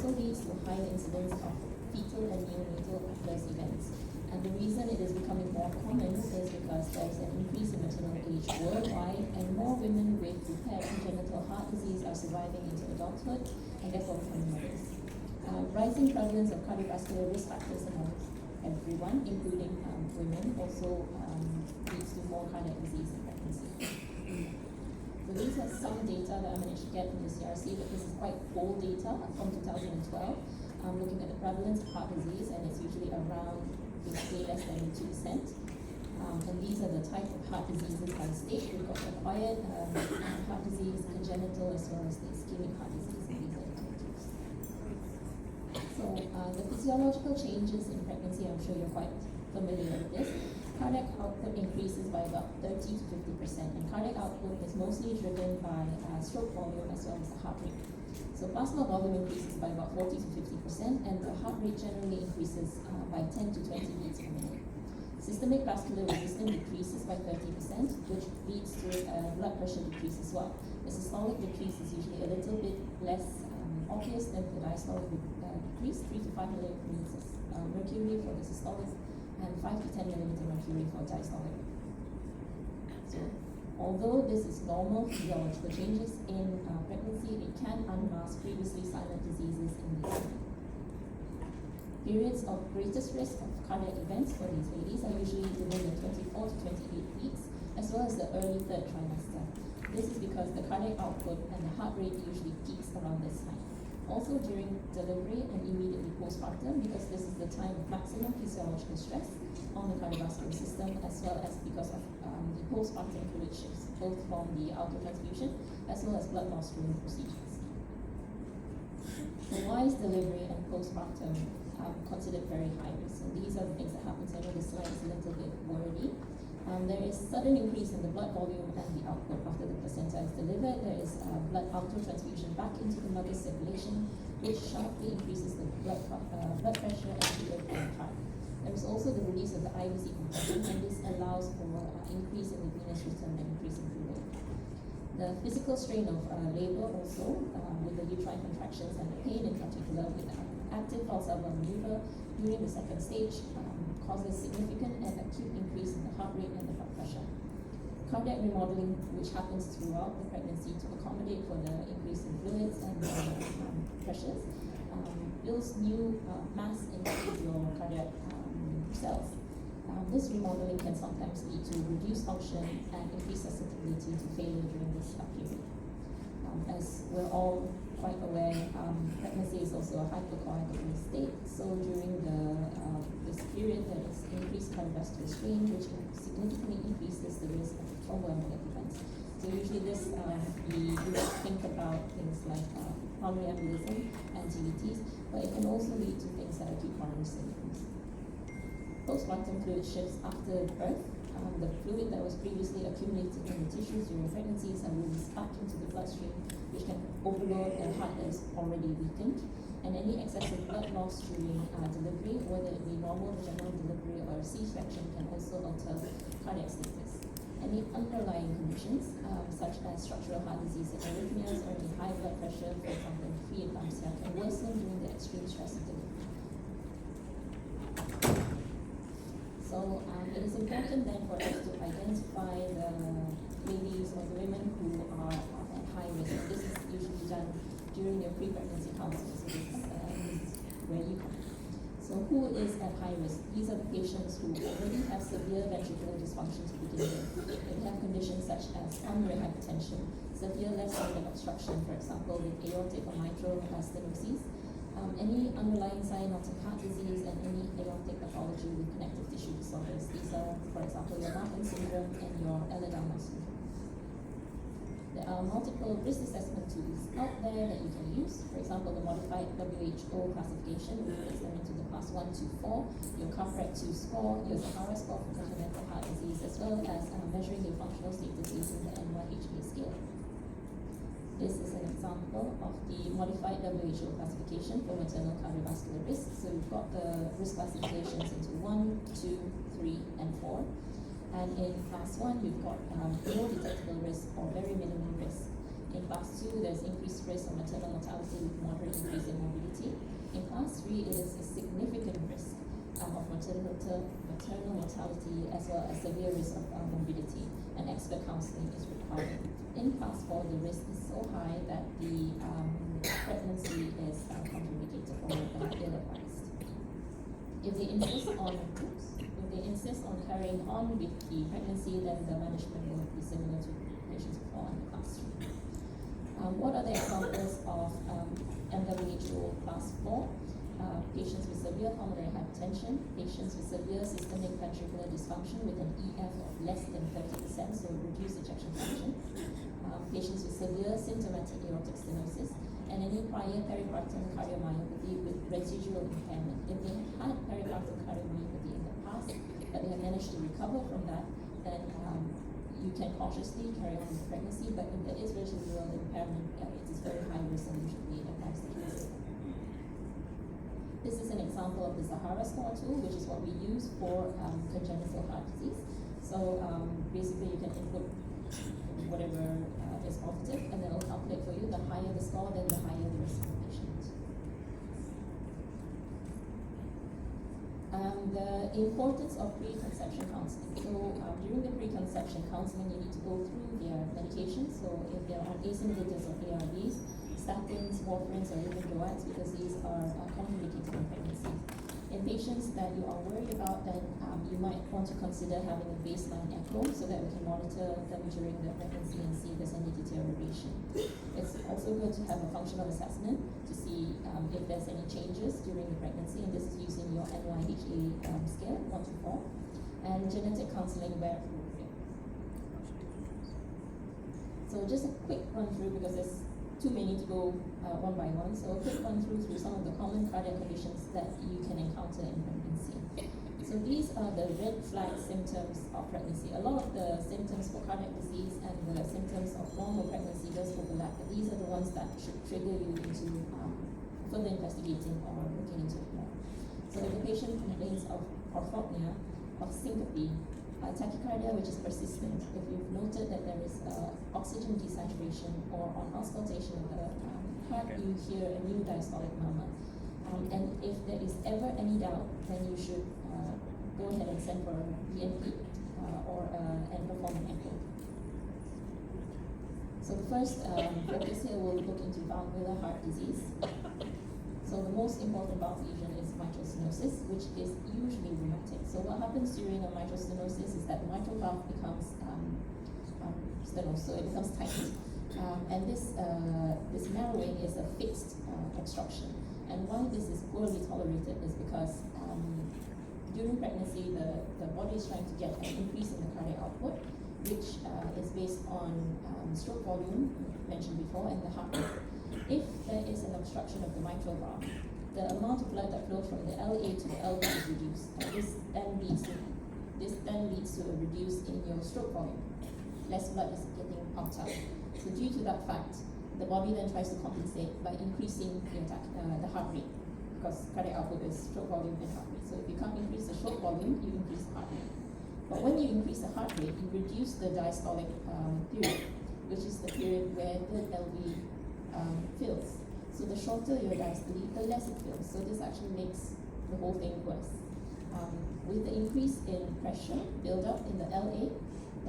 also leads to higher incidence of fetal and neonatal adverse events. And the reason it is becoming more common is because there's an increase in maternal age worldwide, and more women with repaired congenital heart disease are surviving into adulthood and therefore becoming mothers. Rising prevalence of cardiovascular risk factors among everyone, including women, also leads to more cardiac disease in pregnancy. So these are some data that I managed to get from the CRC, but this is quite old data from 2012, looking at the prevalence of heart disease, and it's usually around basically less than 2%. And these are the type of heart diseases by stage. We've got acquired heart disease, congenital, as well as the ischemic heart disease. And these are the countries. So the physiological changes in pregnancy, I'm sure you're quite familiar with this. Cardiac output increases by about 30 to 50%, and cardiac output is mostly driven by stroke volume as well as the heart rate. So plasma volume increases by about 40 to 50%, and the heart rate generally increases by 10 to 20 beats per minute. Systemic vascular resistance decreases by 30%, which leads to blood pressure decrease as well. The systolic decrease is usually a little bit less obvious than the diastolic decrease, 3 to 5 millimeters mercury for the systolic, and 5 to 10 millimeter mercury for diastolic. So, although this is normal physiological changes in pregnancy, it can unmask previously silent diseases in these women. Periods of greatest risk of cardiac events for these ladies are usually within the 24 to 28 weeks, as well as the early third trimester. This is because the cardiac output and the heart rate usually peaks around this time. Also during delivery and immediately postpartum, because this is the time of maximum physiological stress on the cardiovascular system, as well as because of the postpartum fluid shifts, both from the autotransfusion as well as blood loss during procedures. So why is delivery and postpartum considered very high risk? And these are the things that happen. So I know this slide is a little bit wordy. There is sudden increase in the blood volume and the output after the placenta is delivered. There is blood autotransfusion back into the mother's circulation, which sharply increases the blood pressure and fluid in the heart. There is also the release of the IVC compression, and this allows for increase in the venous rhythm and increase in fluid. The physical strain of labor also, with the uterine contractions and the pain in particular, with active valsalva maneuver during the second stage, causes significant and acute increase in the heart rate and the blood pressure. Cardiac remodeling, which happens throughout the pregnancy to accommodate for the increase in fluids and pressures, builds new mass into your cardiac cells. This remodeling can sometimes lead to reduced function and increased susceptibility to failure during this period. As we're all quite aware, pregnancy is also a hypercoagulable state. So during this period, there is increased cardiovascular strain, which significantly increases the risk of thromboembolic events. So usually this, we think about things like pulmonary embolism and TVTs, but it can also lead to things like acute coronary syndromes. Postpartum fluid shifts after birth. The fluid that was previously accumulated in the tissues during pregnancies are released back into the bloodstream, which can overload a heart that is already weakened. And any excessive blood loss during delivery, whether it be normal vaginal delivery or a C-section, can also alter cardiac status. Any underlying conditions, such as structural heart disease and arrhythmias, or any high blood pressure, for example, preeclampsia, can worsen during the extreme stress of delivery. So it is important then for us to identify the ladies or the women who are at high risk. This is usually done during your pre-pregnancy counseling, so this is where you come. So who is at high risk? These are the patients who already have severe ventricular dysfunction to begin with. They have conditions such as pulmonary hypertension, severe left sided obstruction, for example, with aortic or mitral stenosis, any underlying cyanotic heart disease, and any aortic pathology with connective tissue disorders. These are, for example, your Marfan syndrome and your Ehlers-Danlos syndrome. There are multiple risk assessment tools out there that you can use. For example, the modified WHO classification, which breaks them into the class 1 to 4, your CAFRET-2 score, your Sahara score for congenital heart disease, as well as measuring your functional status using the NYHA scale. This is an example of the modified WHO classification for maternal cardiovascular risk. So we've got the risk classifications into 1, 2, 3, and 4. And in class 1, you've got no detectable risk or very minimal risk. In class 2, there's increased risk of maternal mortality with moderate increase in morbidity. In class 3, it is a significant risk of maternal mortality as well as severe risk of morbidity, and expert counseling is required. In class 4, the risk is so high that the pregnancy is contraindicated or ill-advised. If they insist on carrying on with the pregnancy, then the management will be similar to patients before in class 3. What are the examples of MWHO class 4? Patients with severe pulmonary hypertension, patients with severe systemic ventricular dysfunction with an EF of less than 30%, so reduced ejection fraction, patients with severe symptomatic aortic stenosis, and any prior pericardial cardiomyopathy with residual impairment. If they had pericardial cardiomyopathy in the past, but they have managed to recover from that, then you can cautiously carry on with pregnancy, but if there is residual impairment, it is very high risk and usually advised against it. This is an example of the Sahara score tool, which is what we use for congenital heart disease. So basically you can input whatever is positive, and then it'll calculate for you. The higher the score, then the higher the risk of the patient. The importance of preconception counseling. So during the preconception counseling, you need to go through their medication. So if they're on ACE inhibitors or ARBs, statins, warfarins, or even DOACs, because these are contraindicated in pregnancy. In patients that you are worried about, then you might want to consider having a baseline echo so that we can monitor them during the pregnancy and see if there's any deterioration. It's also good to have a functional assessment to see if there's any changes during the pregnancy, and this is using your NYHA scale, 1 to 4, and genetic counseling where appropriate. So just a quick run through, because there's too many to go one by one. So a quick run through some of the common cardiac conditions that you can encounter in pregnancy. So these are the red flag symptoms of pregnancy. A lot of the symptoms for cardiac disease and the symptoms of normal pregnancy does overlap, but these are the ones that should trigger you into further investigating or looking into it more. So if the patient complains of orthopnea, of syncope, tachycardia, which is persistent, if you've noted that there is oxygen desaturation, or on auscultation of the heart, you hear a new diastolic murmur. And if there is ever any doubt, then you should go ahead and send for a BNP and perform an echo. So the first focus here will look into valvular heart disease. So the most important valve lesion is mitral stenosis, which is usually rheumatic. So what happens during a mitral stenosis is that the mitral valve becomes stenosed, so it becomes tight. And this narrowing is a fixed obstruction. And why this is poorly tolerated is because during pregnancy, the body is trying to get an increase in the cardiac output, which is based on stroke volume, mentioned before, and the heart rate. If there is an obstruction of the mitral valve, the amount of blood that flows from the LA to the LV is reduced, and this then leads to a reduce in your stroke volume. Less blood is getting pumped out. So due to that fact, the body then tries to compensate by increasing the heart rate, because cardiac output is stroke volume and heart rate. So if you can't increase the stroke volume, you increase the heart rate. But when you increase the heart rate, you reduce the diastolic period, which is the period where the LV fills. So the shorter your diastole, the less it fills. So this actually makes the whole thing worse. With the increase in pressure build up in the LA,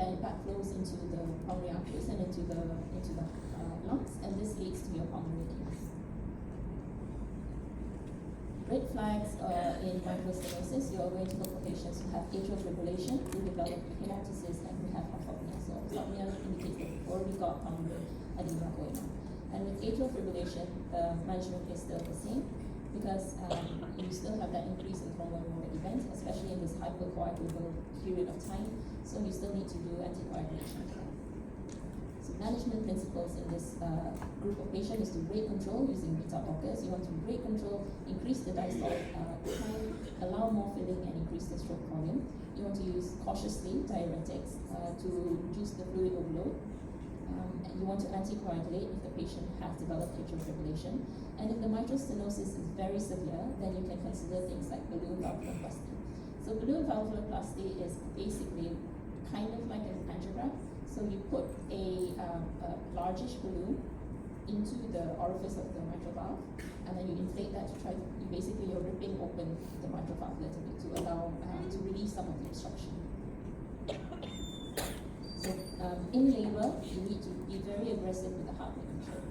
then that flows into the pulmonary arteries and into the lungs, and this leads to your pulmonary edema. Red flags in mitral stenosis, you are going to look for patients who have atrial fibrillation, who develop hemoptysis, and who have orthopnea. So orthopnea indicates that we've already got pulmonary edema going on. And with atrial fibrillation, the management is still the same, because you still have that increase in comorbid events, especially in this hypercoagulable period of time. So you still need to do anticoagulation. So management principles in this group of patients is to rate control using beta blockers. You want to rate control, increase the diastolic time, allow more filling, and increase the stroke volume. You want to use cautiously diuretics to reduce the fluid overload. You want to anticoagulate if the patient has developed atrial fibrillation. And if the mitral stenosis is very severe, then you can consider things like balloon valvuloplasty. So balloon valvuloplasty is basically kind of like an angiogram. So you put a largish balloon into the orifice of the mitral valve, and then you inflate that to try. You're ripping open the mitral valve a little bit to allow to relieve some of the obstruction. So in labor, you need to be very aggressive with the heart rate control.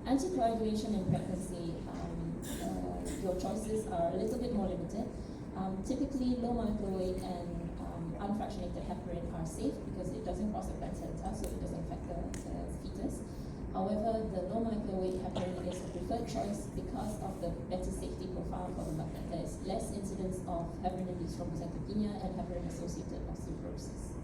Anticoagulation in pregnancy, your choices are a little bit more limited. Typically, low molecular weight and unfractionated heparin are safe because it doesn't cross the placenta, so it doesn't affect the fetus. However, the low molecular weight heparin is a preferred choice because of the better safety profile for the mother. There is less incidence of heparin-induced thrombocytopenia and heparin-associated osteoporosis.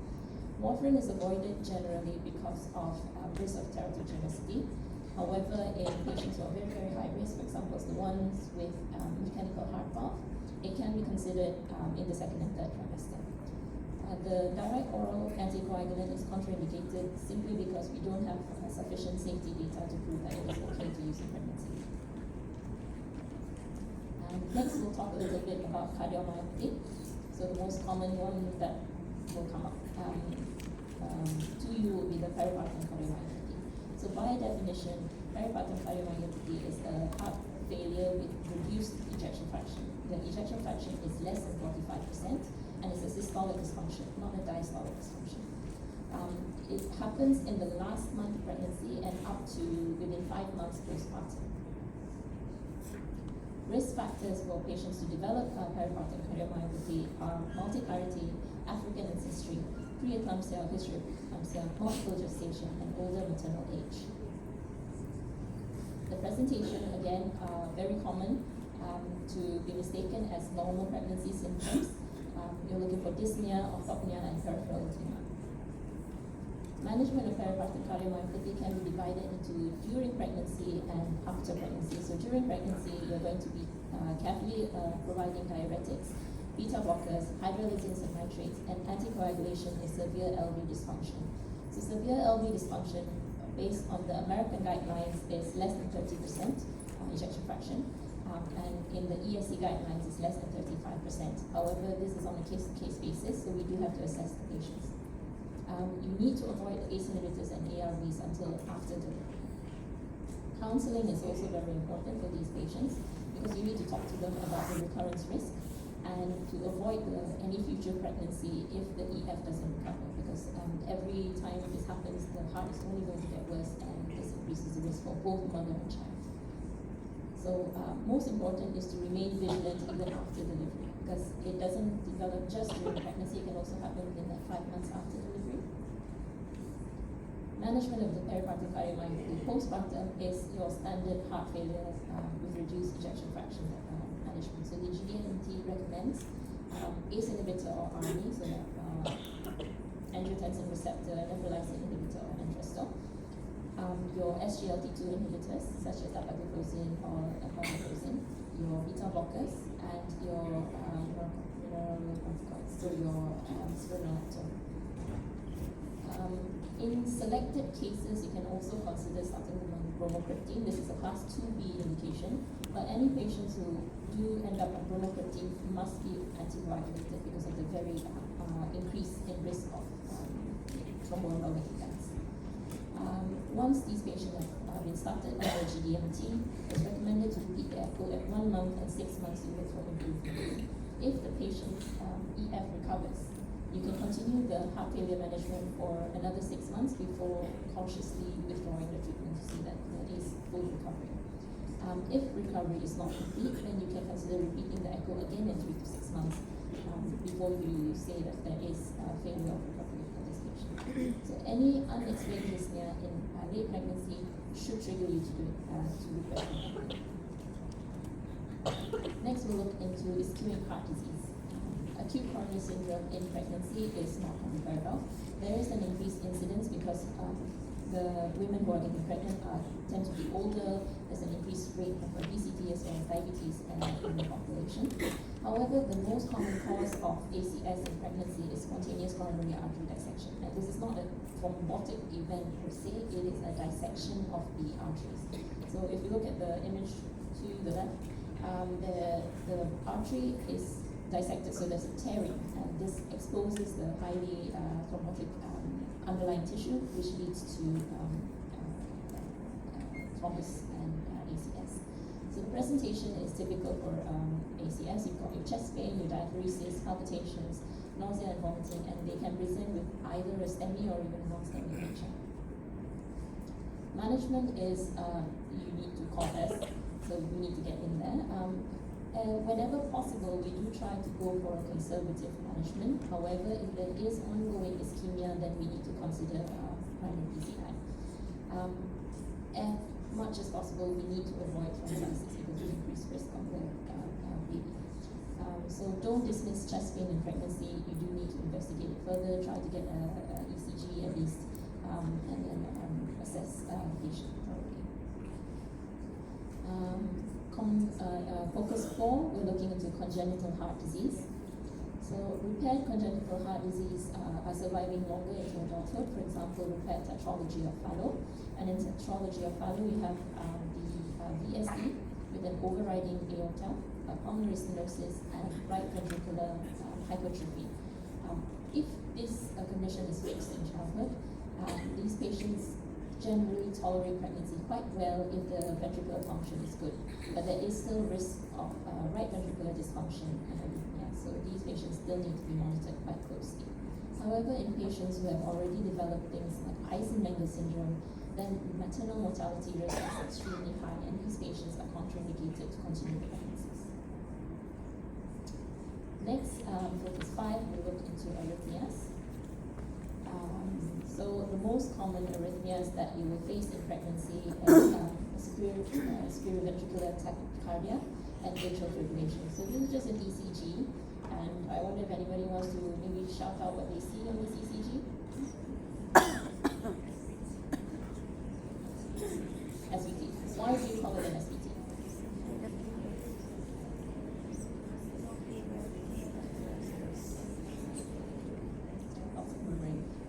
Warfarin is avoided generally because of risk of teratogenicity. However, in patients who are very, very high risk, for example, the ones with mechanical heart valve, it can be considered in the second and third trimester. The direct oral anticoagulant is contraindicated simply because we don't have sufficient safety data to prove that it is okay to use in pregnancy. Next, we'll talk a little bit about cardiomyopathy. So the most common one that will come up to you will be the peripartum cardiomyopathy. So by definition, peripartum cardiomyopathy is a heart failure with reduced ejection fraction. The ejection fraction is less than 45%, and it's a systolic dysfunction, not a diastolic dysfunction. It happens in the last month of pregnancy and up to within 5 months postpartum. Risk factors for patients to develop peripartum cardiomyopathy are multi-clarity, African ancestry, preeclampsia, history of preeclampsia, multiple gestation, and older maternal age. The presentation, again, very common to be mistaken as normal pregnancy symptoms. You're looking for dyspnea, orthopnea, and peripheral edema. Management of peripartum cardiomyopathy can be divided into during pregnancy and after pregnancy. So during pregnancy, you're going to be carefully providing diuretics, beta blockers, hydralazines and nitrates, and anticoagulation in severe LV dysfunction. So severe LV dysfunction, based on the American guidelines, is less than 30% ejection fraction. And in the ESC guidelines, it's less than 35%. However, this is on a case-to-case basis, so we do have to assess the patients. You need to avoid ACE inhibitors and ARBs until after delivery. Counseling is also very important for these patients because you need to talk to them about the recurrence risk and to avoid any future pregnancy if the EF doesn't recover, because every time this happens, the heart is only going to get worse, and this increases the risk for both mother and child. So most important is to remain vigilant even after delivery, because it doesn't develop just during pregnancy, it can also happen within 5 months after delivery. Management of the peripartum cardiomyopathy postpartum is your standard heart failure with reduced ejection fraction management. So the GDMT recommends ACE inhibitor or ARNI, so angiotensin receptor neprilysin inhibitor or Entresto. Your SGLT2 inhibitors, such as dapagliflozin or epagliflozin, your beta blockers, and your spironolactone. In selected cases, you can also consider starting them on bromocriptine. This is a class 2B indication, but any patients who do end up on bromocriptine must be anticoagulated because of the very increase in risk of thromboembolic events. Once these patients have been started on the GDMT, it's recommended to repeat the echo at 1 month and 6 months to look for improvement. If the patient's EF recovers, you can continue the heart failure management for another 6 months before cautiously withdrawing the treatment to see that there is full recovery. If recovery is not complete, then you can consider repeating the echo again in 3 to 6 months before you say that there is failure of recovery for this patient. So any unexplained dyspnea in late pregnancy should trigger you to request recovery. Next, we'll look into ischemic heart disease. Acute coronary syndrome in pregnancy is not unheard of. There is an increased incidence because the women who are getting pregnant tend to be older. There's an increased rate of obesity as well as diabetes in the population. However, the most common cause of ACS in pregnancy is spontaneous coronary artery dissection. And this is not a thrombotic event per se, it is a dissection of the arteries. So if you look at the image to the left, the artery is dissected, so there's a tearing, and this exposes the highly thrombotic underlying tissue, which leads to thrombus and ACS. So the presentation is typical for ACS. You've got your chest pain, your diaphoresis, palpitations, nausea and vomiting, and they can present with either a STEMI or even non-STEMI nature. Management is you need to call us, so we need to get in there. Whenever possible, we do try to go for a conservative management. However, if there is ongoing ischemia, then we need to consider primary PCI. As much as possible, we need to avoid thrombolysis because it increases risk of the baby. So don't dismiss chest pain in pregnancy. You do need to investigate it further, try to get a ECG at least, and then assess the patient thoroughly. Focus 4, we're looking into congenital heart disease. So repaired congenital heart disease are surviving longer into adulthood. For example, repaired tetralogy of Fallot. And in tetralogy of Fallot, we have the VSD with an overriding aorta, pulmonary stenosis, and right ventricular hypertrophy. If this condition is fixed in childhood, these patients generally tolerate pregnancy quite well if the ventricular function is good, but there is still risk of right ventricular dysfunction and arrhythmia, so these patients still need to be monitored quite closely. However, in patients who have already developed things like Eisenmenger syndrome, then maternal mortality risk is extremely high, and these patients are contraindicated to continue pregnancies. Next, focus 5, we look into arrhythmias. So the most common arrhythmias that you will face in pregnancy is spheroventricular tachycardia and atrial fibrillation. So this is just an ECG, and I wonder if anybody wants to maybe shout out what they see on this ECG. SVT. Why do you call it an SVT?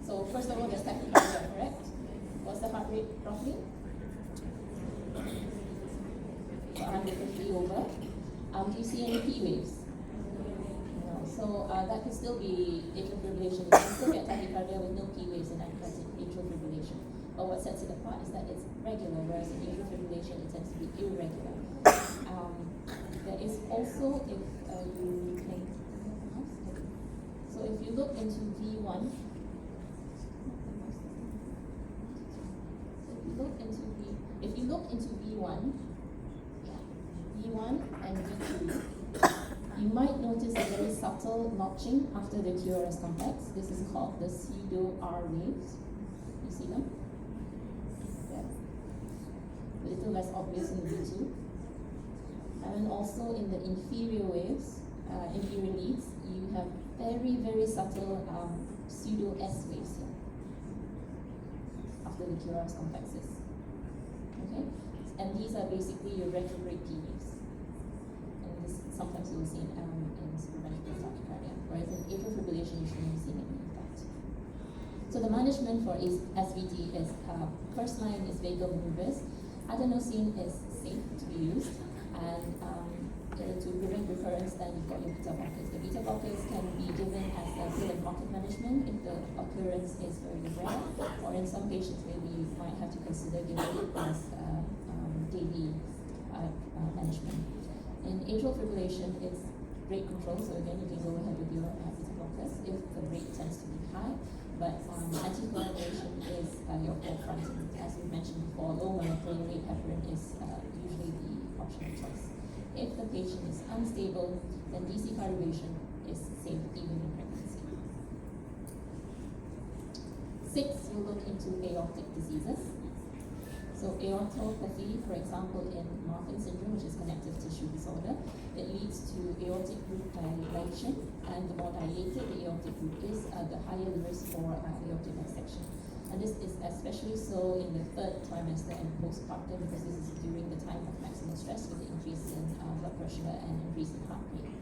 So first of all, there's tachycardia, correct? What's the heart rate roughly? So 150 over. Do you see any P waves? No. So that could still be atrial fibrillation. You can still get tachycardia with no P waves in atrial fibrillation. But what sets it apart is that it's regular, whereas in atrial fibrillation it tends to be irregular. There is also, if you can, so if you look into V1, if you look into V1, V1 and V2, you might notice a very subtle notching after the QRS complex. This is called the pseudo-R waves. You see them? Yeah. A little less obvious in V2. And then also in the inferior waves, inferior leads, you have very, very subtle pseudo-S waves here after the QRS complexes. Okay? And these are basically your retrograde P waves. And this sometimes you will see in spheroventricular tachycardia, whereas in atrial fibrillation you shouldn't be seeing any of that. So the management for SVT is first line is vagal maneuvers. Adenosine is safe to be used, and to prevent recurrence, then you've got your beta blockers. The beta blockers can be given as a pill and pocket management if the occurrence is very rare, or in some patients maybe you might have to consider giving it as daily management. In atrial fibrillation, it's rate control, so again you can go ahead with your beta blockers if the rate tends to be high, but anticoagulation is your forefront. As we mentioned before, low molecular weight heparin is usually the optional choice. If the patient is unstable, then DC cardioversion is safe even in pregnancy. 6, we'll look into aortic diseases. So aortopathy, for example, in Marfan syndrome, which is connective tissue disorder, it leads to aortic root dilation, and the more dilated the aortic root is, the higher the risk for aortic dissection. And this is especially so in the 3rd trimester and postpartum, because this is during the time of maximum stress with the increase in blood pressure and increase in heart rate.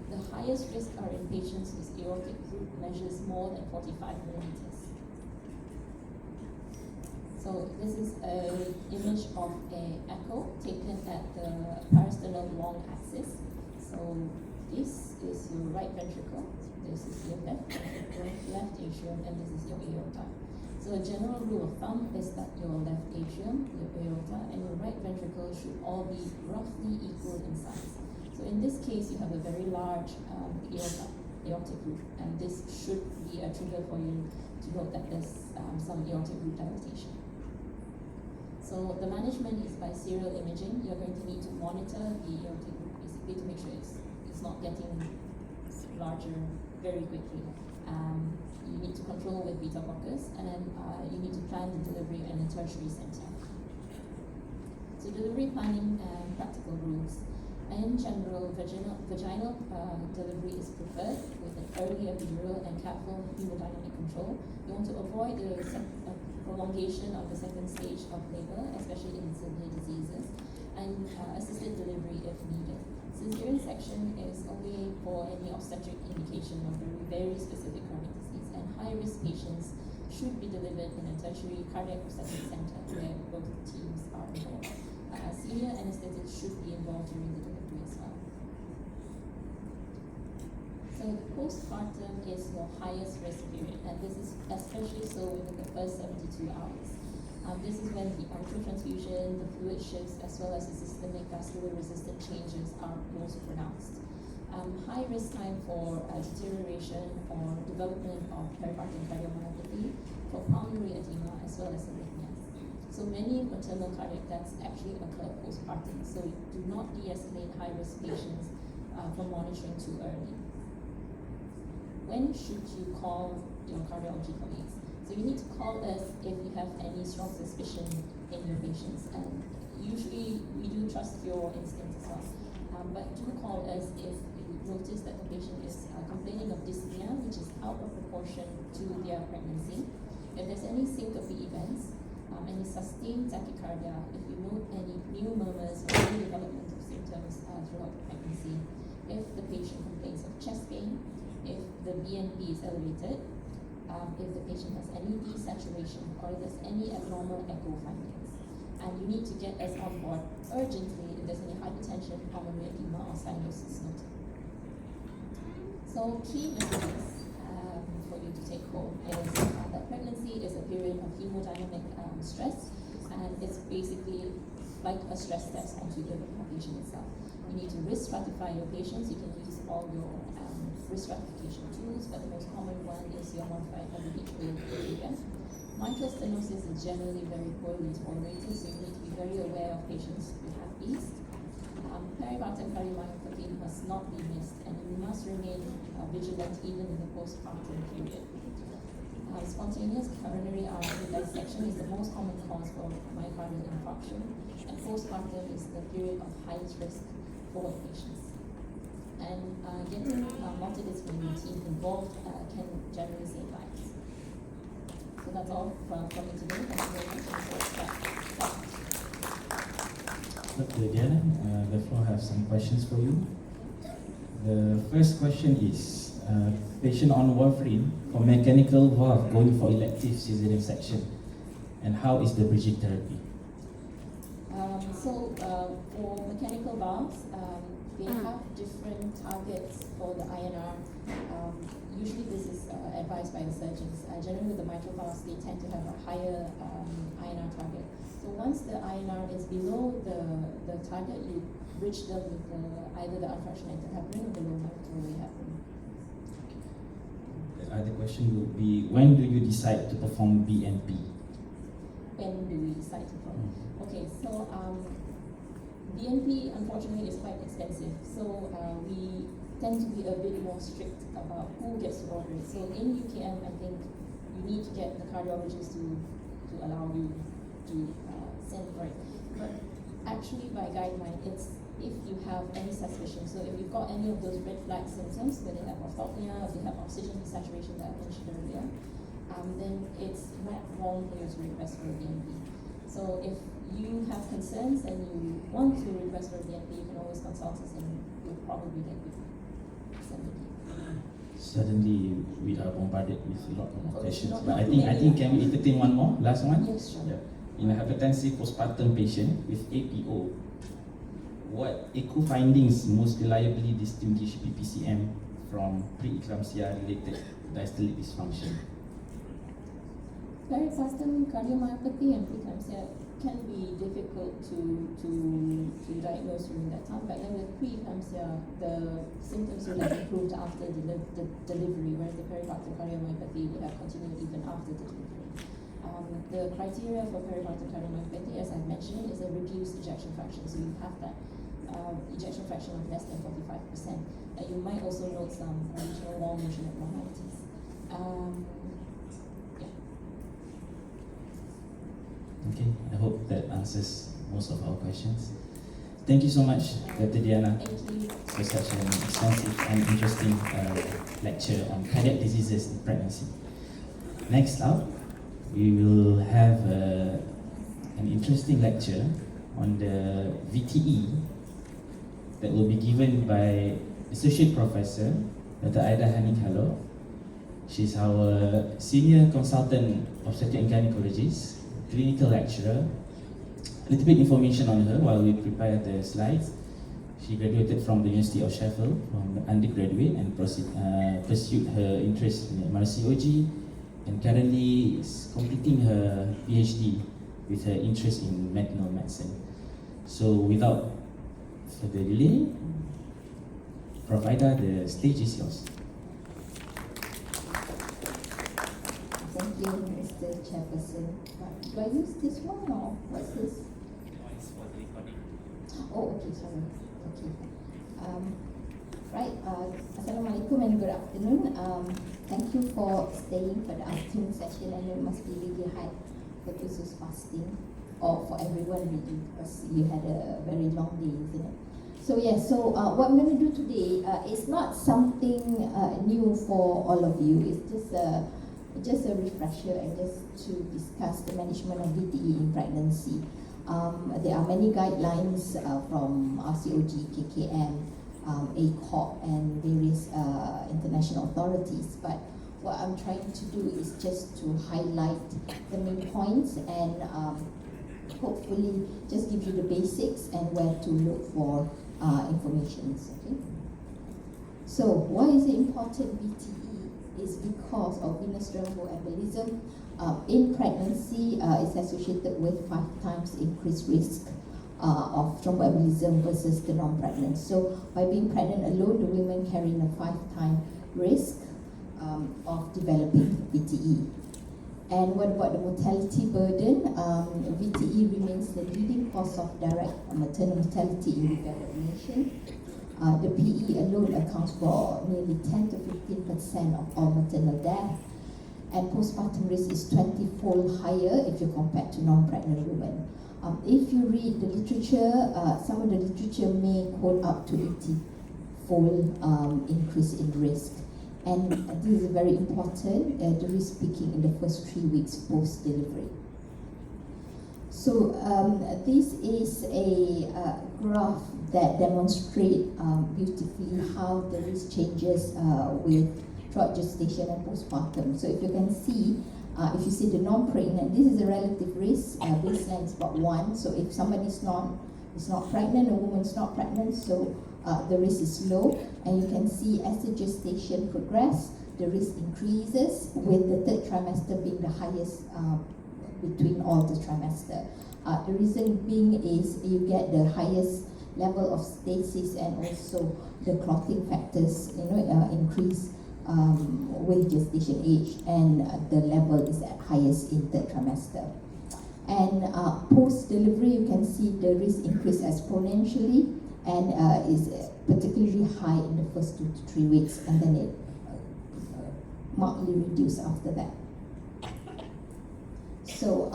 The highest risk are in patients whose aortic root measures more than 45 millimeters. So this is an image of an echo taken at the parasternal long axis. So This is your right ventricle, this is your left ventricle, left atrium, and this is your aorta. So a general rule of thumb is that your left atrium, your aorta, and your right ventricle should all be roughly equal in size. So in this case, you have a very large aortic root, and this should be a trigger for you to note that there's some aortic root dilatation. So the management is by serial imaging. You're going to need to monitor the aortic root basically to make sure it's not getting larger very quickly. You need to control with beta blockers, and you need to plan the delivery in a tertiary center. So delivery planning and practical rules. In general, vaginal delivery is preferred with an early epidural and careful hemodynamic control. You want to avoid the prolongation of the second stage of labor, especially in severe diseases, and assisted delivery if needed. Cesarean section is only for any obstetric indication of very specific cardiac disease, and high-risk patients should be delivered in a tertiary cardiac obstetric center where both teams are involved. Senior anesthetists should be involved during the delivery as well. So the postpartum is your highest risk period, and this is especially so within the first 72 hours. This is when the arterial transfusion, the fluid shifts, as well as the systemic vascular resistant changes are most pronounced. High risk time for deterioration or development of peripartum cardiomyopathy, for pulmonary edema, as well as arrhythmias. So many maternal cardiac deaths actually occur postpartum, so do not de-escalate high-risk patients from monitoring too early. When should you call your cardiology colleagues? So you need to call us if you have any strong suspicion in your patients, and usually we do trust your instincts as well. But do call us if you notice that the patient is complaining of dyspnea, which is out of proportion to their pregnancy. If there's any syncope events, any sustained tachycardia, if you note any new murmurs or any development of symptoms throughout the pregnancy, if the patient complains of chest pain, if the BNP is elevated, if the patient has any desaturation or if there's any abnormal echo findings. And you need to get us on board urgently if there's any hypertension, pulmonary edema, or cyanosis noted. So key messages for you to take home is that pregnancy is a period of hemodynamic stress, and it's basically like a stress test onto the patient itself. You need to risk stratify your patients. You can use all your risk stratification tools, but the most common one is your modified LVH behavior. Mitral stenosis is generally very poorly tolerated, so you need to be very aware of patients who have these. Peripartum cardiomyopathy must not be missed, and you must remain vigilant even in the postpartum period. Spontaneous coronary artery dissection is the most common cause for myocardial infarction, and postpartum is the period of highest risk for patients. And getting multidisciplinary team involved can generally save lives. So that's all from me today. Thank you very much. Dr. Diana, the floor has some questions for you. The first question is, patient on warfarin for mechanical valve going for elective cesarean section, and how is the bridging therapy? For mechanical valves, they have different targets for the INR. Usually this is advised by the surgeons. Generally with the mitral valves, they tend to have a higher INR target. So once the INR is below the target, you bridge them with either the unfractionated heparin or the low microarray heparin. The other question would be, when do you decide to perform BNP? When do we decide to perform? Okay, so BNP unfortunately is quite expensive, so we tend to be a bit more strict about who gets to order it. So in UKM, I think you need to get the cardiologist to allow you to send for it. But actually by guideline, it's if you have any suspicion. So if you've got any of those red flag symptoms, whether they have orthopnea, or they have oxygen desaturation that I mentioned earlier, then it's not wrong for you to request for a BNP. So if you have concerns and you want to request for a BNP, you can always consult us and we'll probably get you somebody. Suddenly we are bombarded with a lot of questions, but I think can we entertain one more, last one? Yes, sure. Yeah. In a hypertensive postpartum patient with APO, what echo findings most reliably distinguish PPCM from preeclampsia related diastolic dysfunction? Periplastin cardiomyopathy and preeclampsia can be difficult to diagnose during that time, but then with preeclampsia, the symptoms would have improved after the delivery, whereas the periplastin cardiomyopathy would have continued even after the delivery. The criteria for periplastin cardiomyopathy, as I've mentioned, is a reduced ejection fraction, so you have that ejection fraction of less than 45%. You might also note some regional wall motion abnormalities. Okay, I hope that answers most of our questions. Thank you so much, Dr. Diana, Thank you. for such an extensive and interesting lecture on cardiac diseases in pregnancy. Next up, we will have an interesting lecture on the VTE that will be given by Associate Professor Dr. Aida Hanikalo. She's our Senior Consultant Obstetric and Gynecologist, clinical lecturer. A little bit information on her while we prepare the slides. She graduated from the University of Sheffield from the undergraduate and pursued her interest in MRCOG, and currently is completing her PhD with her interest in maternal medicine. So without further delay, Prof. Aida, the stage is yours. Thank you, Mr. Chairperson. Do I use this one or what's this? Oh, okay, sorry. Okay. Right. Assalamualaikum and good afternoon. Thank you for staying for the afternoon session. I know it must be really hard for those who's fasting, or for everyone really, because you had a very long day, isn't it? So what I'm going to do today is not something new for all of you. It's just a refresher and just to discuss the management of VTE in pregnancy. There are many guidelines from RCOG, KKM, ACOG, and various international authorities. But what I'm trying to do is just to highlight the main points and hopefully just give you the basics and where to look for information. Okay. So why is it important VTE? Is because of venous thromboembolism in pregnancy is associated with 5 times increased risk of thromboembolism versus the non-pregnant. So by being pregnant alone, the women carrying a 5-time risk of developing VTE. And what about the mortality burden? VTE remains the leading cause of direct maternal mortality in developed nations. The PE alone accounts for nearly 10 to 15% of all maternal death, and postpartum risk is 20-fold higher if you compare to non-pregnant women. If you read the literature, some of the literature may quote up to 80-fold increase in risk. And this is very important, the risk peaking in the first 3 weeks post-delivery. So this is a graph that demonstrates beautifully how the risk changes throughout gestation and postpartum. So if you can see, if you see the non-pregnant, this is a relative risk. Baseline is about 1. So if somebody is not pregnant, a woman is not pregnant, so the risk is low. And you can see as the gestation progresses, the risk increases, with the 3rd trimester being the highest between all the trimester. The reason being is you get the highest level of stasis, and also the clotting factors increase with gestation age, and the level is at highest in 3rd trimester. And post-delivery, you can see the risk increase exponentially, and is particularly high in the first 2 to 3 weeks, and then it markedly reduces after that. So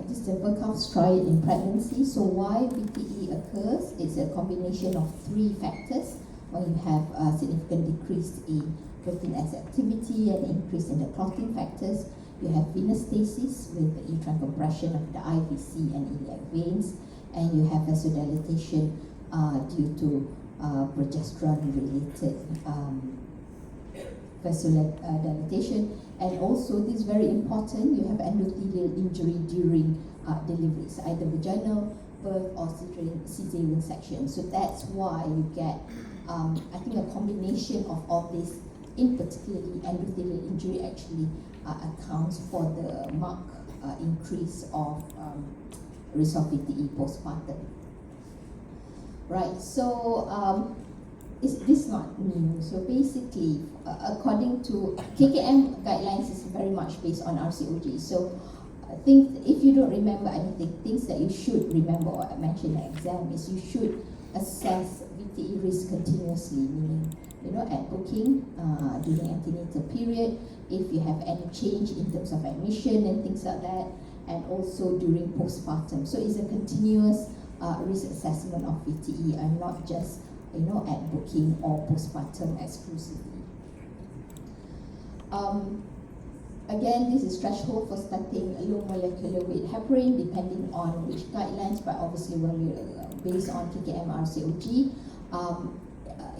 this is a Burkhoff's trial in pregnancy. So why VTE occurs? It's a combination of 3 factors. When you have a significant decrease in protein S activity and increase in the clotting factors, you have venous stasis with the uterine compression of the IVC and iliac veins, and you have vasodilatation due to progesterone-related vasodilatation. And also, this is very important, you have endothelial injury during deliveries, either vaginal birth or cesarean section. So that's why you get, I think, a combination of all this, in particularly endothelial injury, actually accounts for the marked increase of risk of VTE postpartum. Right, so this is not new. So basically, according to KKM guidelines, is very much based on RCOG. So I think if you don't remember anything, things that you should remember or mention in the exam is you should assess VTE risk continuously, meaning, at booking, during antenatal period, if you have any change in terms of admission and things like that, and also during postpartum. So it's a continuous risk assessment of VTE and not just, at booking or postpartum exclusively. Again, this is threshold for starting low molecular weight heparin depending on which guidelines, but obviously when we based on KKM RCOG,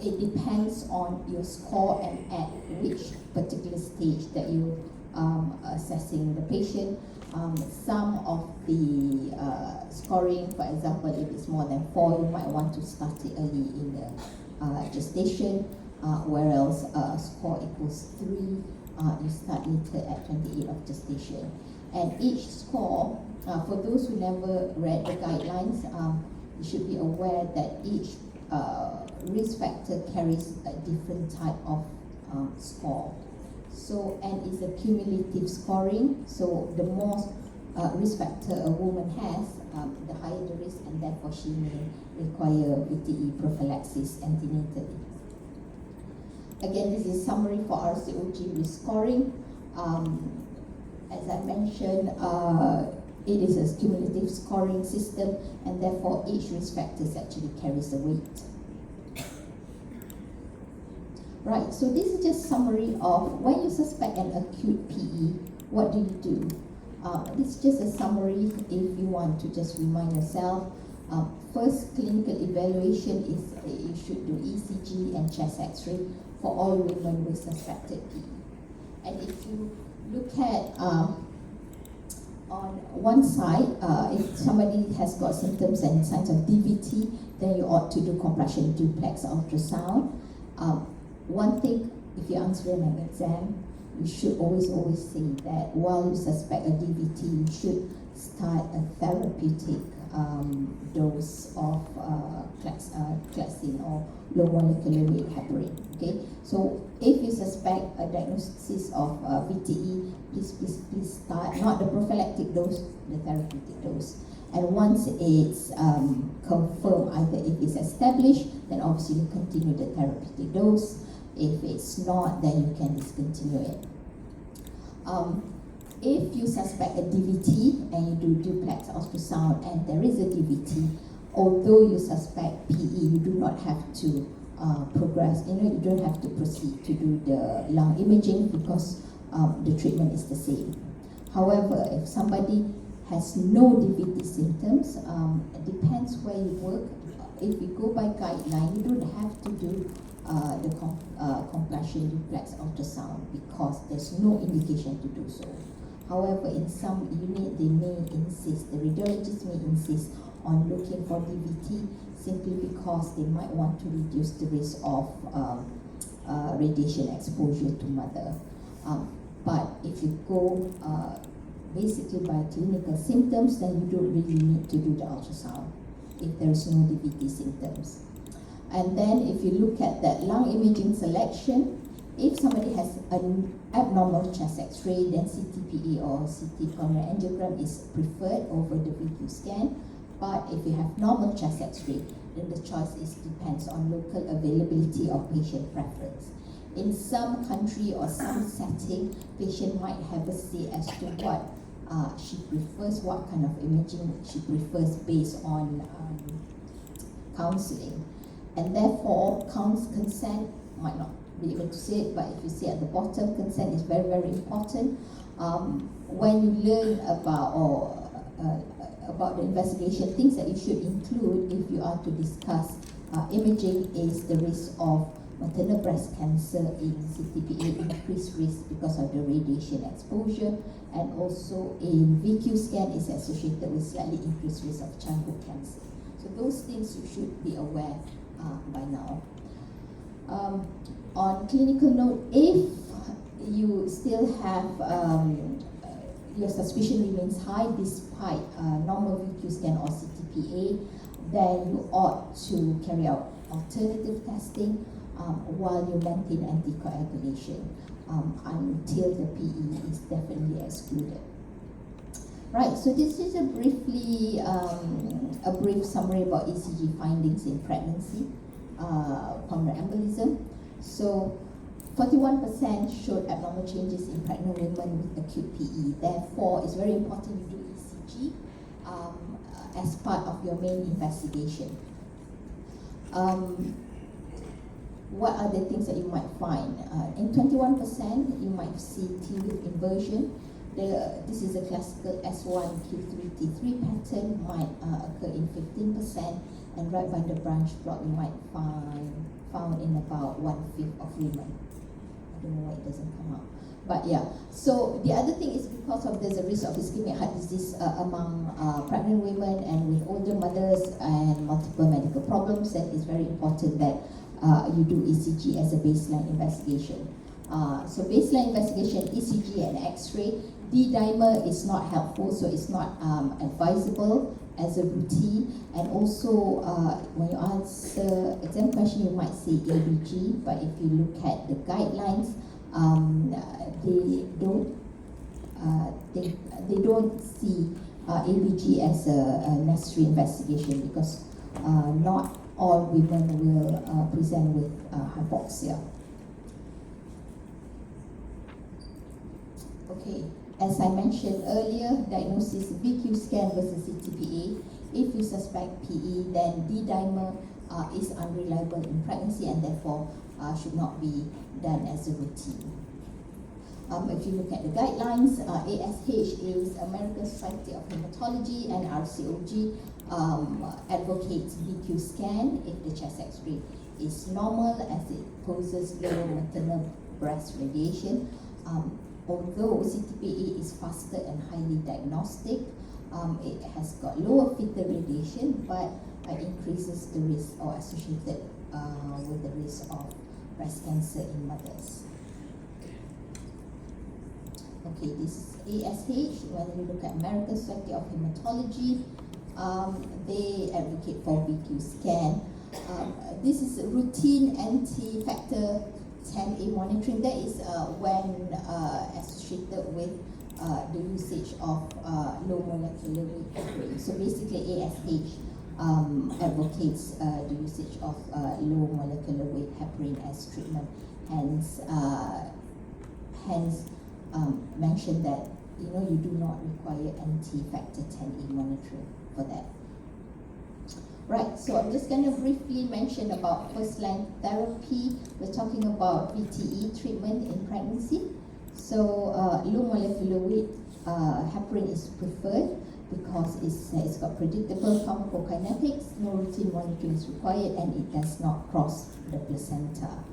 it depends on your score and at which particular stage that you assessing the patient. Some of the scoring, for example, if it's more than 4, you might want to start it early in the gestation, whereas score equals 3, you start later at 28 of gestation. And each score, for those who never read the guidelines, you should be aware that each risk factor carries a different type of score. So, and it's a cumulative scoring, so the more risk factor a woman has, the higher the risk, and therefore she may require VTE prophylaxis antenatally. Again, this is summary for RCOG risk scoring. As I mentioned, it is a cumulative scoring system, and therefore each risk factor actually carries a weight. Right, so this is just summary of when you suspect an acute PE, what do you do? This is just a summary if you want to just remind yourself. First clinical evaluation is you should do ECG and chest X-ray for all women with suspected PE. And if you look at on one side, if somebody has got symptoms and signs of DVT, then you ought to do compression duplex ultrasound. One thing, if you're answering an exam, you should always say that while you suspect a DVT, you should start a therapeutic dose of Clexin or low molecular weight heparin. Okay, so if you suspect a diagnosis of VTE, please start not the prophylactic dose, the therapeutic dose. And once it's confirmed, either if it's established, then obviously you continue the therapeutic dose. If it's not, then you can discontinue it. If you suspect a DVT and you do duplex ultrasound and there is a DVT, although you suspect PE, you do not have to progress. You don't have to proceed to do the lung imaging because the treatment is the same. However, if somebody has no DVT symptoms, it depends where you work. If you go by guideline, you don't have to do the compression duplex ultrasound because there's no indication to do so. However, in some unit, they may insist, the radiologist may insist on looking for DVT simply because they might want to reduce the risk of radiation exposure to mother. But if you go basically by clinical symptoms, then you don't really need to do the ultrasound if there is no DVT symptoms. And then if you look at that lung imaging selection, if somebody has an abnormal chest X-ray, then CTPE or CT coronary angiogram is preferred over the VQ scan. But if you have normal chest X-ray, then the choice depends on local availability or patient preference. In some country or some setting, patient might have a say as to what she prefers, what kind of imaging she prefers based on counseling. And therefore, consent might not be able to say it, but if you see at the bottom, consent is very, very important. When you learn about the investigation, things that you should include if you are to discuss imaging is the risk of maternal breast cancer in CTPA increased risk because of the radiation exposure, and also in VQ scan is associated with slightly increased risk of childhood cancer. So those things you should be aware by now. On clinical note, if you still have your suspicion remains high despite normal VQ scan or CTPA, then you ought to carry out alternative testing while you maintain anticoagulation until the PE is definitely excluded. Right, so this is a brief summary about ECG findings in pregnancy, pulmonary embolism. So 41% showed abnormal changes in pregnant women with acute PE. Therefore, it's very important you do ECG as part of your main investigation. What are the things that you might find? In 21%, you might see T-wave inversion. This is a classical S1Q3T3 pattern, might occur in 15%, and right by the branch block, you might found in about 1/5 of women. I don't know why it doesn't come out. But yeah, so the other thing is because of there's a risk of ischemic heart disease among pregnant women and with older mothers and multiple medical problems, and it's very important that you do ECG as a baseline investigation. So baseline investigation, ECG and X-ray. D-dimer is not helpful, so it's not advisable as a routine. And also, when you answer exam question, you might say ABG, but if you look at the guidelines, they don't see ABG as a necessary investigation because not all women will present with hypoxia. Okay, as I mentioned earlier, diagnosis VQ scan versus CTPA. If you suspect PE, then D-dimer is unreliable in pregnancy and therefore should not be done as a routine. If you look at the guidelines, ASH is American Society of Hematology, and RCOG advocates VQ scan if the chest X-ray is normal, as it poses low maternal breast radiation. Although CTPA is faster and highly diagnostic, it has got lower fetal radiation, but increases the risk or associated with the risk of breast cancer in mothers. Okay, this is ASH. When we look at American Society of Hematology, they advocate for VQ scan. This is routine anti-factor 10A monitoring. That is when associated with the usage of low molecular weight heparin. So basically, ASH advocates the usage of low molecular weight heparin as treatment. Hence, mention that you do not require anti-factor 10A monitoring for that. Right, so I'm just going to briefly mention about first-line therapy. We're talking about VTE treatment in pregnancy. So low molecular weight heparin is preferred because it's got predictable pharmacokinetics, no routine monitoring is required, and it does not cross the placenta.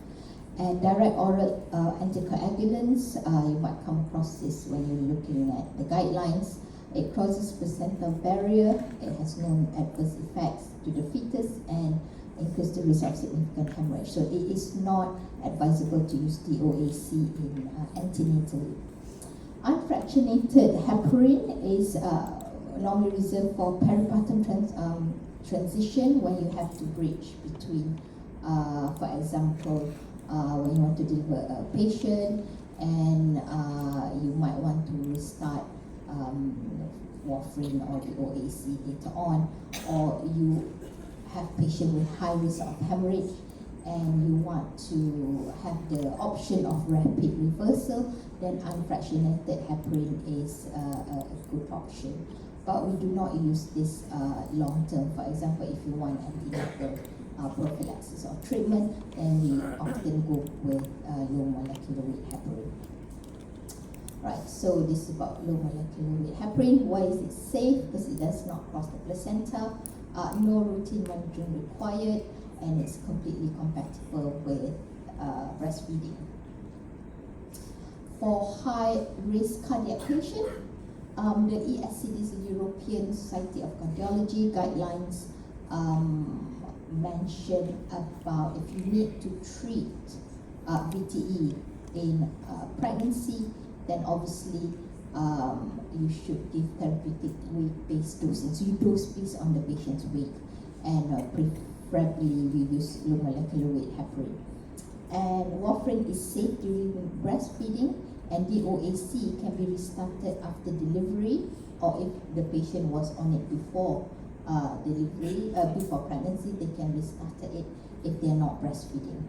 And direct oral anticoagulants, you might come across this when you're looking at the guidelines. It crosses placental barrier, it has no adverse effects to the fetus, and increases the risk of significant hemorrhage. So it is not advisable to use DOAC in antenatally. Unfractionated heparin is normally reserved for peripartum transition when you have to bridge between, for example, when you want to deliver a patient and you might want to restart warfarin or the OAC later on, or you have patient with high risk of hemorrhage and you want to have the option of rapid reversal, then unfractionated heparin is a good option. But we do not use this long term. For example, if you want antenatal prophylaxis or treatment, then we often go with low molecular weight heparin. Right, so this is about low molecular weight heparin. Why is it safe? Because it does not cross the placenta, no routine monitoring required, and it's completely compatible with breastfeeding. For high-risk cardiac patient, the ESCD's European Society of Cardiology guidelines mention about if you need to treat VTE in pregnancy, then obviously you should give therapeutic weight-based dosing. So you dose based on the patient's weight, and preferably we use low molecular weight heparin. And warfarin is safe during breastfeeding, and DOAC can be restarted after delivery, or if the patient was on it before delivery, before pregnancy, they can restart it if they are not breastfeeding.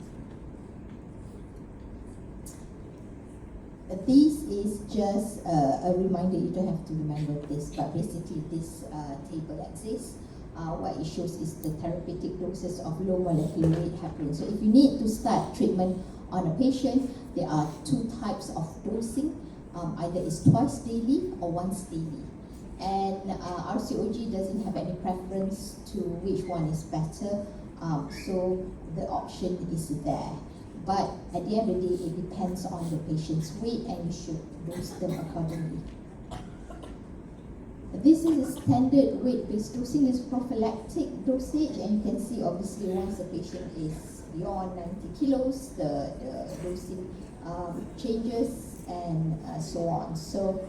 This is just a reminder, you don't have to remember this, but basically this table exists. What it shows is the therapeutic doses of low molecular weight heparin. So if you need to start treatment on a patient, there are two types of dosing. Either it's twice daily or once daily. And RCOG doesn't have any preference to which one is better, so the option is there. But at the end of the day, it depends on the patient's weight, and you should dose them accordingly. This is a standard weight-based dosing, is prophylactic dosage, and you can see obviously once the patient is beyond 90 kilos, the dosing changes and so on. So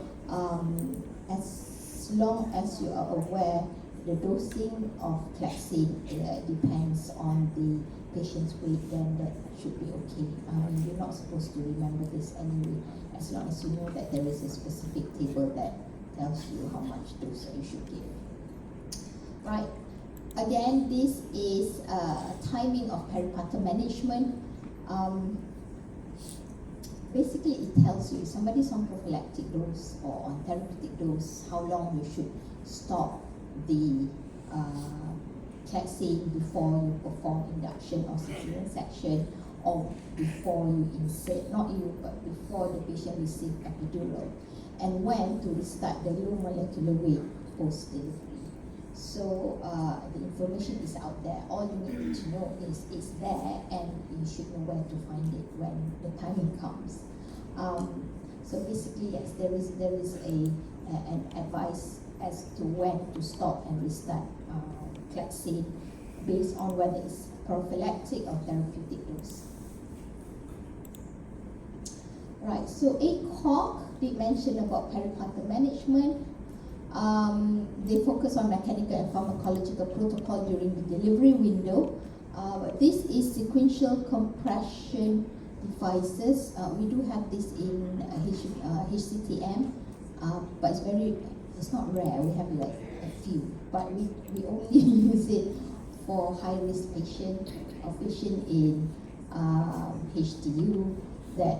as long as you are aware, the dosing of Clexane depends on the patient's weight, then that should be okay. You're not supposed to remember this anyway, as long as you know that there is a specific table that tells you how much dose you should give. Right. Again, this is timing of peripartum management. Basically, it tells you if somebody's on prophylactic dose or on therapeutic dose, how long you should stop the Clexane before you perform induction or cesarean section, or before you insert, not you, but before the patient receives epidural, and when to restart the low molecular weight post-delivery. So the information is out there. All you need to know is it's there, and you should know where to find it when the timing comes. So basically, yes, there is an advice as to when to stop and restart Clexane based on whether it's prophylactic or therapeutic dose. Right, so ACOG did mention about peripartum management. They focus on mechanical and pharmacological protocol during the delivery window. This is sequential compression devices. We do have this in HCTM, but it's not rare. We have like a few, but we only use it for high-risk patient or patient in HTU that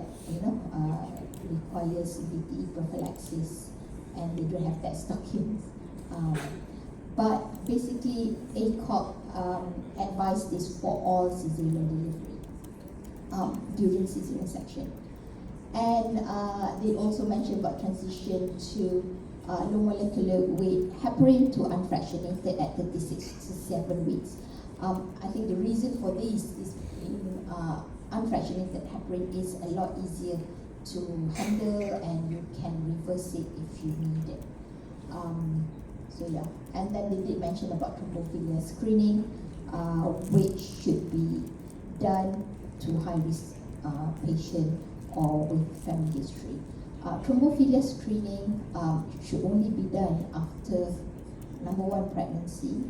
requires VTE prophylaxis, and they don't have that stockings. But basically, ACOG advised this for all cesarean delivery during cesarean section. And they also mentioned about transition to low molecular weight heparin to unfractionated at 36 to 7 weeks. I think the reason for this is in unfractionated heparin is a lot easier to handle, and you can reverse it if you need it. So yeah, and then they did mention about thrombophilia screening, which should be done to high-risk patient or with family history. Thrombophilia screening should only be done after number 1 pregnancy,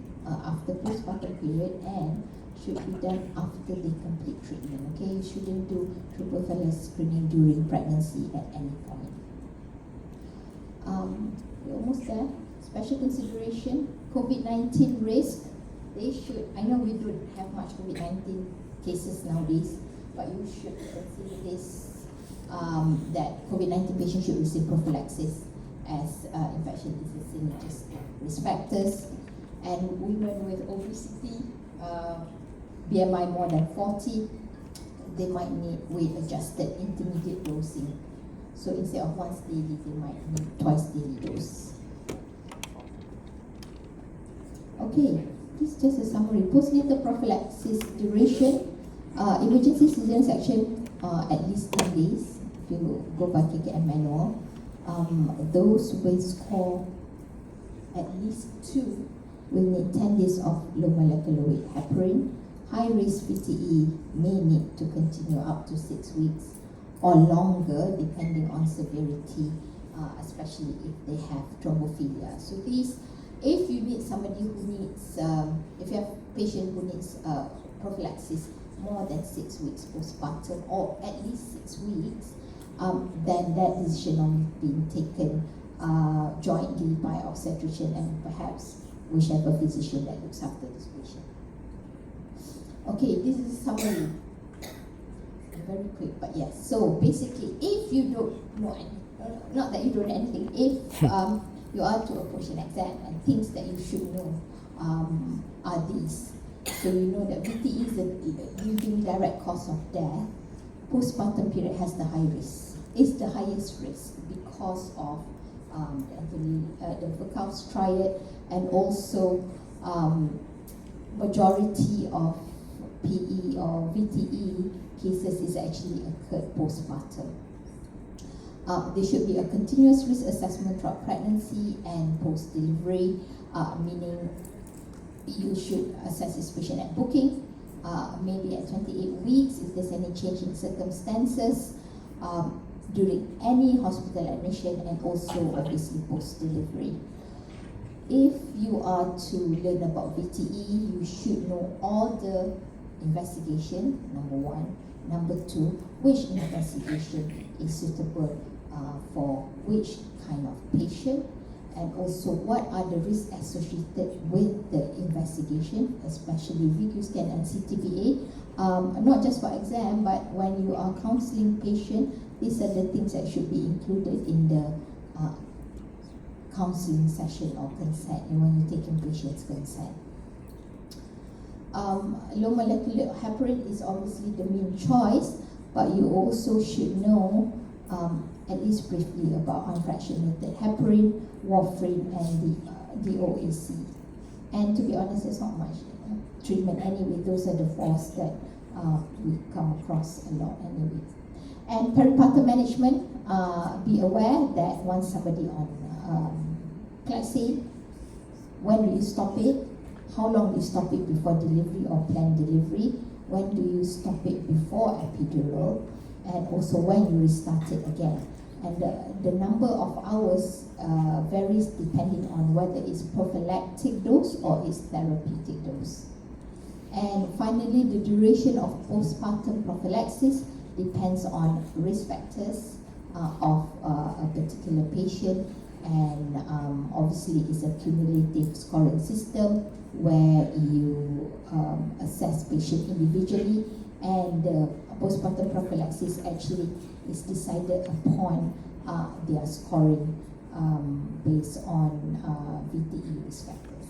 after postpartum period, and should be done after they complete treatment. Okay, you shouldn't do thrombophilia screening during pregnancy at any point. We're almost there. Special consideration: COVID-19 risk. They should. I know we don't have much COVID-19 cases nowadays, but you should consider this. That COVID-19 patients should receive prophylaxis as infection disease risk factors, and women with obesity, BMI more than 40, they might need weight-adjusted intermediate dosing. So instead of once daily, they might need twice daily dose. Okay, this is just a summary. Postnatal prophylaxis duration. Emergency cesarean section, at least 10 days, if you go by KKM manual. Those with score at least 2 will need 10 days of low molecular weight heparin. High risk VTE may need to continue up to 6 weeks or longer depending on severity, especially if they have thrombophilia. So these, if you need somebody who needs, if you have a patient who needs prophylaxis more than 6 weeks postpartum or at least 6 weeks, then that decision on being taken jointly by obstetrician and perhaps whichever physician that looks after this patient. Okay, this is a summary. Very quick, but yes. So basically, if you don't know anything, not that you don't know anything, if you are to approach an exam and things that you should know are these. So you know that VTE is a leading direct cause of death. Postpartum period has the high risk. It's the highest risk because of the Verkauf's triad and also majority of PE or VTE cases is actually occurred postpartum. There should be a continuous risk assessment throughout pregnancy and post-delivery, meaning you should assess this patient at booking, maybe at 28 weeks if there's any change in circumstances, during any hospital admission, and also obviously post-delivery. If you are to learn about VTE, you should know all the investigation, number 1. Number 2, which investigation is suitable for which kind of patient, and also what are the risks associated with the investigation, especially VQ scan and CTBA. Not just for exam, but when you are counseling patient, these are the things that should be included in the counseling session or consent, and when you're taking patient's consent. Low molecular heparin is obviously the main choice, but you also should know at least briefly about unfractionated heparin, warfarin, and the DOAC. And to be honest, there's not much treatment anyway. Those are the 4 that we come across a lot anyway. And peripartum management, be aware that once somebody on Clexane, when do you stop it? How long do you stop it before delivery or planned delivery? When do you stop it before epidural? And also when you restart it again. And the number of hours varies depending on whether it's prophylactic dose or it's therapeutic dose. And finally, the duration of postpartum prophylaxis depends on risk factors of a particular patient, and obviously it's a cumulative scoring system where you assess patient individually, and postpartum prophylaxis actually is decided upon their scoring based on VTE risk factors.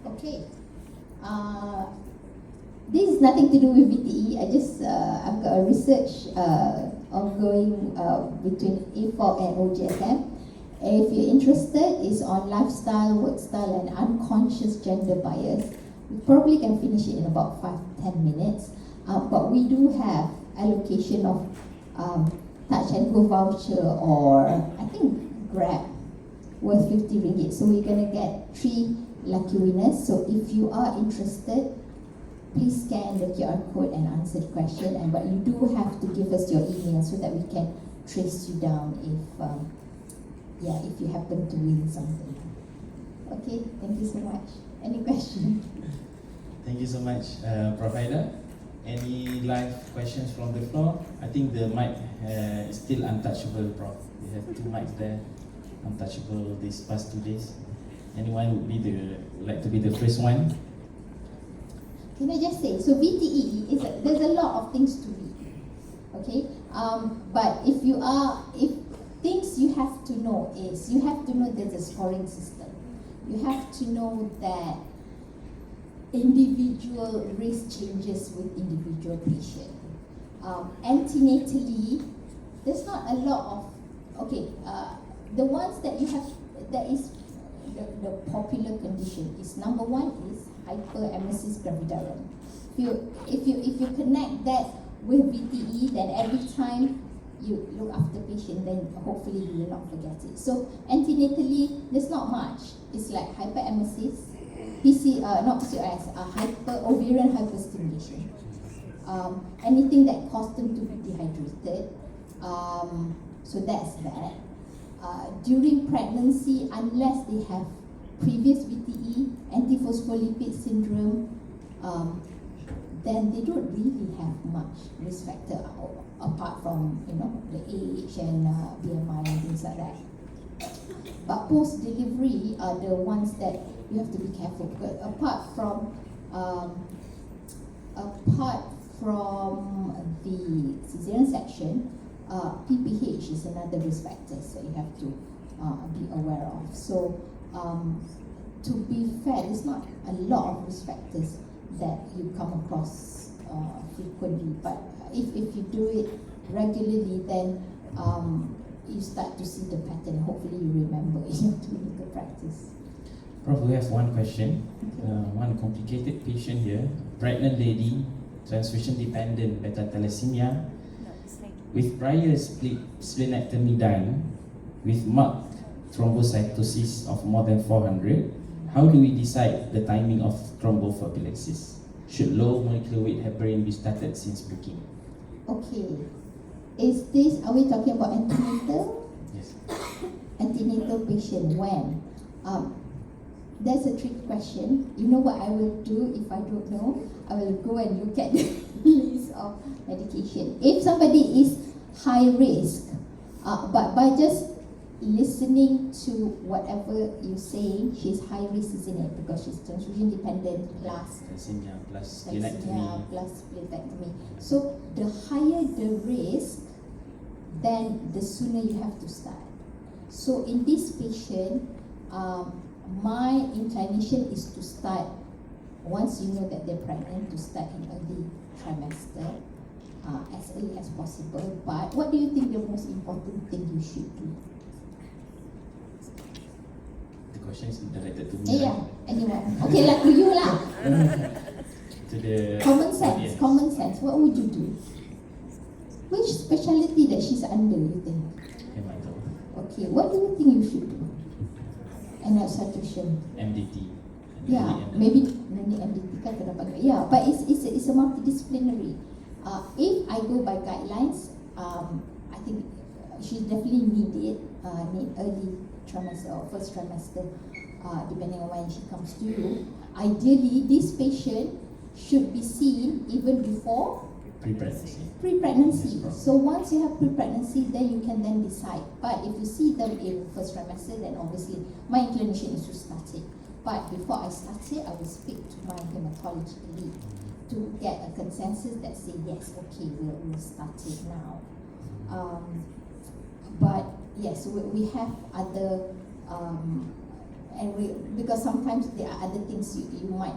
Okay. This is nothing to do with VTE. I've got a research ongoing between AFOG and OGSM. If you're interested, it's on lifestyle, work style, and unconscious gender bias. We probably can finish it in about 5-10 minutes. But we do have allocation of touch and go voucher, or I think Grab, worth 50 ringgit. So we're gonna get 3 lucky winners. So if you are interested, please scan the QR code and answer the question. But you do have to give us your email so that we can trace you down if you happen to win something. Okay, thank you so much. Any questions? Thank you so much, Prof. Aida. Any live questions from the floor? I think the mic is still untouchable, Prof. We have 2 mics there, untouchable these past 2 days. Anyone would like to be the first one? Can I just say, so VTE there's a lot of things to read, okay? But if things you have to know is, you have to know there's a scoring system. You have to know that individual risk changes with individual patient. Antenatally, there's not a lot of, the ones that you have, that is the popular condition is, number 1 is hyperemesis gravidarum, if you connect that with VTE, then every time you look after patient, then hopefully you will not forget it. So antenatally, there's not much. It's like hyperemesis, not PCOS, ovarian hyperstimulation. Anything that caused them to be dehydrated. So that's that. During pregnancy, unless they have previous VTE, antiphospholipid syndrome, then they don't really have much risk factor apart from the age and BMI and things like that. But post-delivery are the ones that you have to be careful, because apart from the cesarean section, PPH is another risk factor, so you have to be aware of. So to be fair, there's not a lot of risk factors that you come across frequently, but if you do it regularly, then you start to see the pattern. Hopefully you remember in your clinical practice. Prof, we have one question. One complicated patient here, pregnant lady, transfusion dependent beta thalassemia, with prior splenectomy done, with marked thrombocytosis of more than 400. How do we decide the timing of thrombophobilepsis? Should low molecular weight heparin be started since booking? Okay. Are we talking about antenatal? Yes. Antenatal patient, when? That's a trick question. You know what I will do if I don't know? I will go and look at the list of medication. If somebody is high risk, but by just listening to whatever you say, she's high risk, isn't it? Because she's transfusion dependent plus Thalassemia plus thalassemia splenectomy. plus splenectomy. So the higher the risk, then the sooner you have to start. So in this patient, my inclination is to start once you know that they're pregnant, to start in early trimester, as early as possible. But what do you think the most important thing you should do? The question is directed to me. Yeah, anyone. Okay, like to you lah. To the Common sense, audience. common sense. What would you do? Which specialty that she's under, you think? Hemato. Okay, what do you think you should do? And substitution. MDT. Yeah, maybe nanti MDT kan terdapat. Yeah, but it's a multidisciplinary. If I go by guidelines, I think she definitely need early trimester or first trimester, depending on when she comes to you. Ideally, this patient should be seen even before pre-pregnancy. So once you have pre-pregnancy, then you can then decide. But if you see them in first trimester, then obviously my inclination is to start it. But before I start it, I will speak to my hematology lead to get a consensus that say yes, okay, we'll start it now. But yes, we have other because sometimes there are other things you might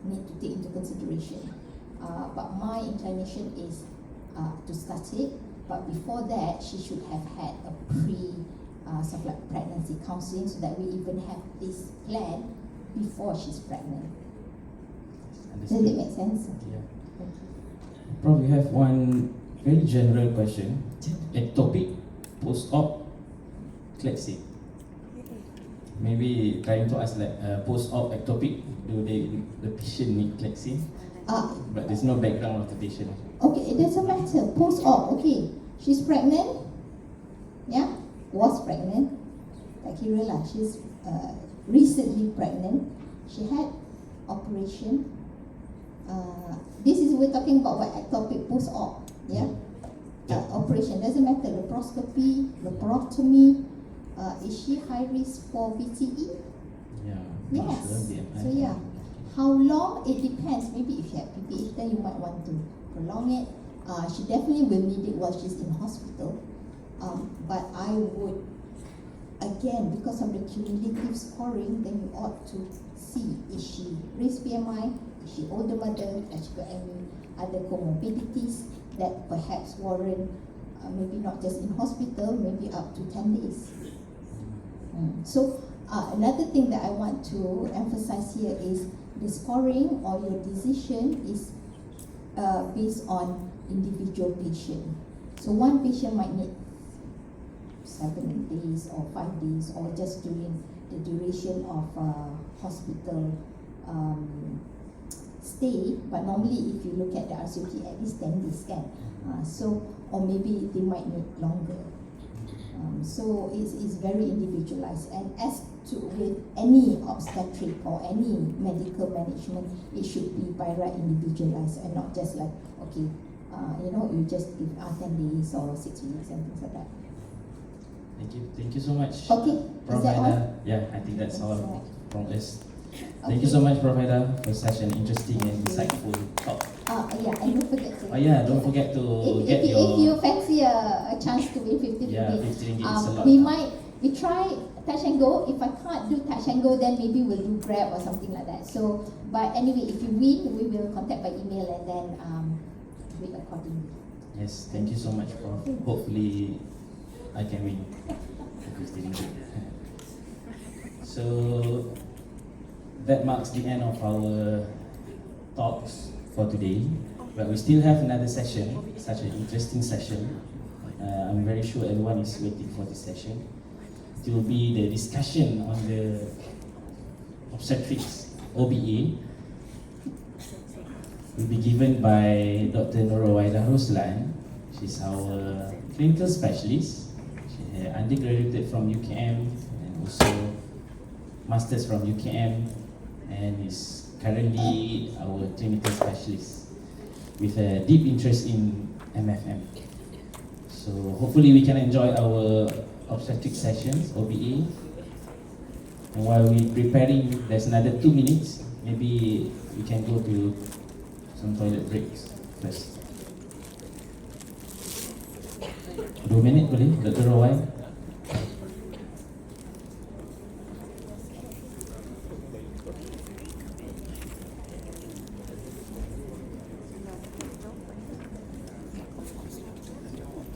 need to take into consideration. But my inclination is to start it. But before that, she should have had a pregnancy counseling, so that we even have this plan before she's pregnant. Does it make sense? Yeah. Prof, we have one very general question. Ectopic post-op clepsy. Maybe trying to ask like post-op ectopic, the patient need clepsy? But there's no background of the patient. Okay, it doesn't matter. Post-op, okay. She's pregnant. Yeah, was pregnant. Tak kira lah, she's recently pregnant. She had operation. We're talking about what ectopic post-op. Yeah. Operation doesn't matter. Laparoscopy, laparotomy. Is she high risk for VTE? Yeah. Yes. Sure, So yeah. How long? It depends. Maybe if you have PPH, then you might want to prolong it. She definitely will need it while she's in hospital. But I would, again, because of the cumulative scoring, then you ought to see, is she raised BMI? Is she older mother? Has she got any other comorbidities that perhaps warrant maybe not just in hospital, maybe up to 10 days. So another thing that I want to emphasize here is the scoring or your decision is based on individual patient. So one patient might need 7 days or 5 days, or just during the duration of hospital stay. But normally, if you look at the RCOT, at least 10 days can. Or maybe they might need longer. So it's very individualized, and as to with any obstetric or any medical management, it should be by right individualized and not just like, okay, you just give 10 days or 6 weeks and things like that. Thank you so much. Okay, is that all? Yeah, I think that's all Right. from us. Okay. Thank you so much, Prof. Haidar, for such an interesting and insightful talk. Yeah, and don't forget to. Oh yeah, don't forget to get if your you fancy a chance to win 50 yeah, ringgit, 50 ringgit is a lot. we try touch and go. If I can't do touch and go, then maybe we'll do Grab or something like that. So, but anyway, if you win, we will contact by email and then wait accordingly. Yes, thank you so much, Prof. Hopefully, I can win the 50 ringgit. So that marks the end of our talks for today. But we still have another session, such an interesting session. I'm very sure everyone is waiting for this session. It will be the discussion on the obstetrics OBA. Will be given by Dr. Nurawaida Roslan. She's our clinical specialist. She undergraduated from UKM and also masters from UKM, and is currently our clinical specialist with a deep interest in MFM. So hopefully we can enjoy our obstetric sessions, OBA. And while we're preparing, there's another 2 minutes. Maybe we can go to some toilet breaks first. 2 minit boleh, Dr. Roy?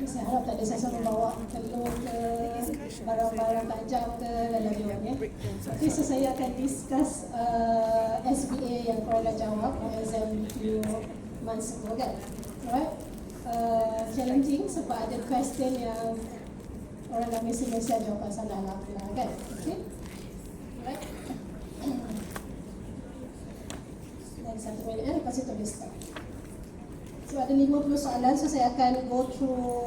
Saya harap tak ada siapa membawa telur ke barang-barang tajam ke dalam dia ya. Okay, so saya akan discuss SBA yang korang dah jawab exam few months ago kan. Alright. Challenging sebab ada question yang orang dah mesti jawapan salah lah kan. Okay. Alright. Dan 1 minit lepas itu boleh start. So ada 50 soalan, so saya akan go through